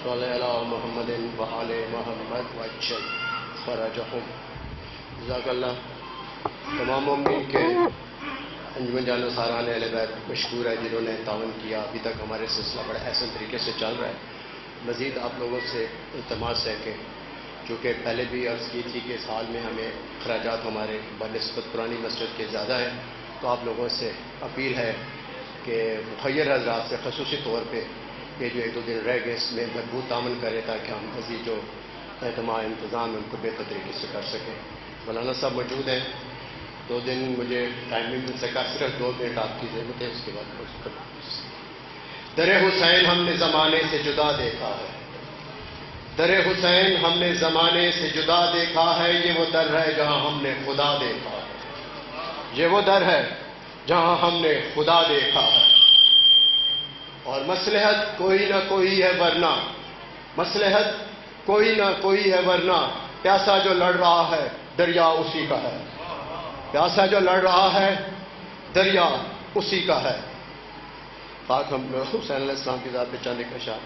صلی اللہ محمد وآل محمد وعجل فرجہم. جزاک اللہ. تمام مومنین کے انجمن جان ساران اہل بیت مشکور ہے جنہوں نے تعاون کیا. ابھی تک ہمارے سلسلہ بڑے احسن طریقے سے چل رہا ہے. مزید آپ لوگوں سے التماس ہے کہ چونکہ پہلے بھی عرض کی تھی کہ سال میں ہمیں اخراجات ہمارے بنسبت پرانی مسجد کے زیادہ ہیں، تو آپ لوگوں سے اپیل ہے کہ مخیر حضرات سے خصوصی طور پہ یہ جو ایک دو دن رہ گئے اس میں مضبوط تعاون کریں تاکہ ہم مزید جو اہتمام انتظام ان کو بہتر طریقے سے کر سکیں. مولانا صاحب موجود ہیں. 2 دن مجھے ٹائم نہیں مل سکا، صرف 2 منٹ آپ کی ضرورت ہے، اس کے بعد در حسین ہم نے زمانے سے جدا دیکھا ہے. در حسین ہم نے زمانے سے جدا دیکھا ہے، یہ وہ در ہے جہاں ہم نے خدا دیکھا ہے. یہ وہ در ہے جہاں ہم نے خدا دیکھا ہے. اور مصلحت کوئی نہ کوئی ہے ورنہ، مصلحت کوئی نہ کوئی ہے ورنہ پیاسا جو لڑ رہا ہے دریا اسی کا ہے. پیاسا جو لڑ رہا ہے دریا اسی کا ہے. پاک ہم حسین علیہ السلام کی ذات پہ چند ایک اشعار.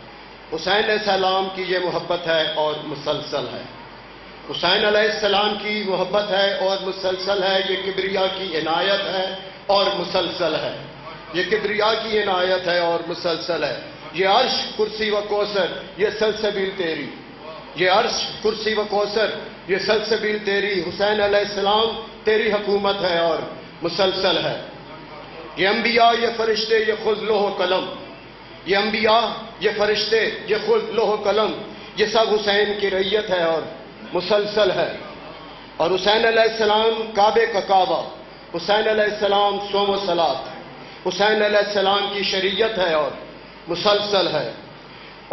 حسین علیہ السلام کی یہ محبت ہے اور مسلسل ہے. حسین علیہ السلام کی محبت ہے اور مسلسل ہے. یہ کبریا کی عنایت ہے اور مسلسل ہے. یہ کبریا کی عنایت ہے اور مسلسل ہے. یہ عرش کرسی و کوثر یہ سلسبیل تیری. یہ عرش کرسی و کوثر یہ سلسبیل تیری. حسین علیہ السلام تیری حکومت ہے اور مسلسل ہے. یہ انبیاء یہ فرشتے یہ خود لوح و قلم. یہ انبیاء یہ فرشتے یہ خود لوح و قلم یہ سب حسین کی رعیت ہے اور مسلسل ہے. اور حسین علیہ السلام کعبے کا کعبہ، حسین علیہ السلام صوم و صلات، حسین علیہ السلام کی شریعت ہے اور مسلسل ہے.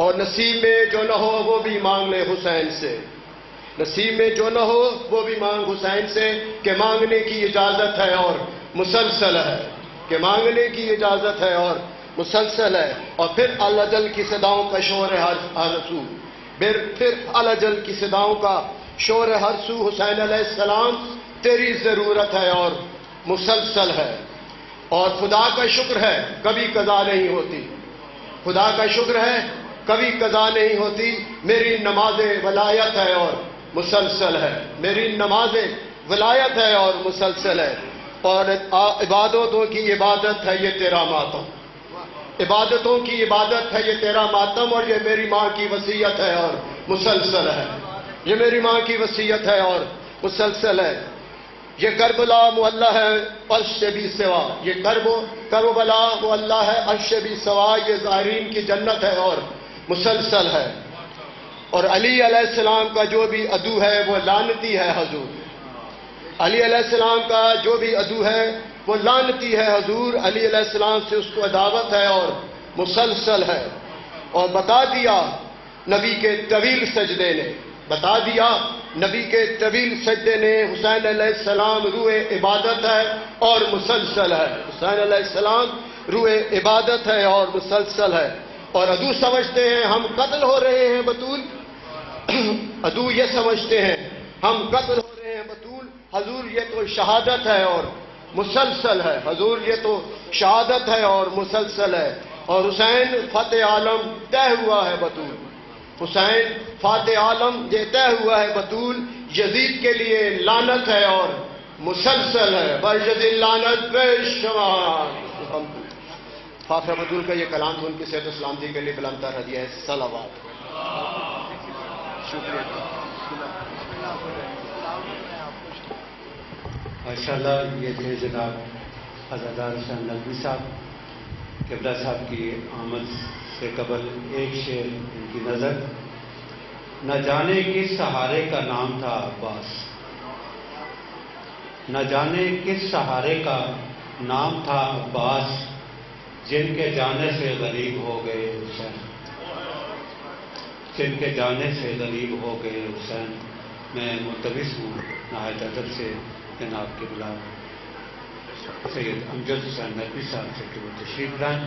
اور نصیب میں جو نہ ہو وہ بھی مانگ لے حسین سے. نصیب میں جو نہ ہو وہ بھی مانگ حسین سے کہ مانگنے کی اجازت ہے اور مسلسل ہے. کہ مانگنے کی اجازت ہے اور مسلسل ہے. اور پھر الجل کی صداؤں کا شور ہے ہر سو. پھر الجل کی صداؤں کا شور ہے ہر سو. حسین علیہ السلام تیری ضرورت ہے اور مسلسل ہے. اور خدا کا شکر ہے کبھی قضا نہیں ہوتی. خدا کا شکر ہے کبھی قضا نہیں ہوتی. میری نماز ولایت ہے اور مسلسل ہے. میری نماز ولایت ہے اور مسلسل ہے. اور عبادتوں کی عبادت ہے یہ تیرا ماتم. عبادتوں کی عبادت ہے یہ تیرا ماتم. اور یہ میری ماں کی وصیت ہے اور مسلسل ہے. یہ میری ماں کی وصیت ہے اور مسلسل ہے. یہ کربلا معلّہ ہے عرش سے بھی سوا. یہ کربلا معلّہ ہے عرش سے بھی سوا. یہ زائرین کی جنت ہے اور مسلسل ہے. اور علی علیہ السلام کا جو بھی عدو ہے وہ لعنتی ہے حضور. علی علیہ السلام کا جو بھی عدو ہے وہ لعنتی ہے حضور. علی علیہ السلام سے اس کو عداوت ہے اور مسلسل ہے. اور بتا دیا نبی کے طویل سجدے نے، بتا دیا نبی کے طویل سجدے نے حسین علیہ السلام روح عبادت ہے اور مسلسل ہے. حسین علیہ السلام روح عبادت ہے اور مسلسل ہے. اور عدو سمجھتے ہیں ہم قتل ہو رہے ہیں بطول. عدو یہ سمجھتے ہیں ہم قتل ہو رہے ہیں بطول. حضور یہ تو شہادت ہے اور مسلسل ہے. حضور یہ تو شہادت ہے اور مسلسل ہے. اور حسین فتح عالم طے ہوا ہے بطول. حسین فاتح عالم یہ طے ہوا ہے بطول. یزید کے لیے لعنت ہے اور مسلسل ہے. بجد لعنت بیشمار. فاخر بطول کا یہ کلام تو ان کی صحت و سلامتی کے لیے بلند تر ہدیہ ہے. صلوات. شکریہ. ماشاءاللہ یہ تھے جناب عزادار حسین ندوی صاحب. قبلہ صاحب کی آمد سے قبل ایک شعر ان کی نظر. نہ جانے کس سہارے کا نام تھا عباس. نہ جانے کس سہارے کا نام تھا عباس. جن کے جانے سے غریب ہو گئے حسین. جن کے جانے سے غریب ہو گئے حسین. میں ملتمس ہوں نہایت ادب سے جناب کے بلا سید امجد حسین ندوی صاحب سے کہ وہ تشریف لائیں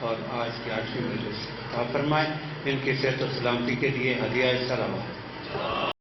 اور آج کے 8ویں مجلس سے خطاب فرمائیں. ان کی صحت و سلامتی کے لیے ہدیہ صلوات.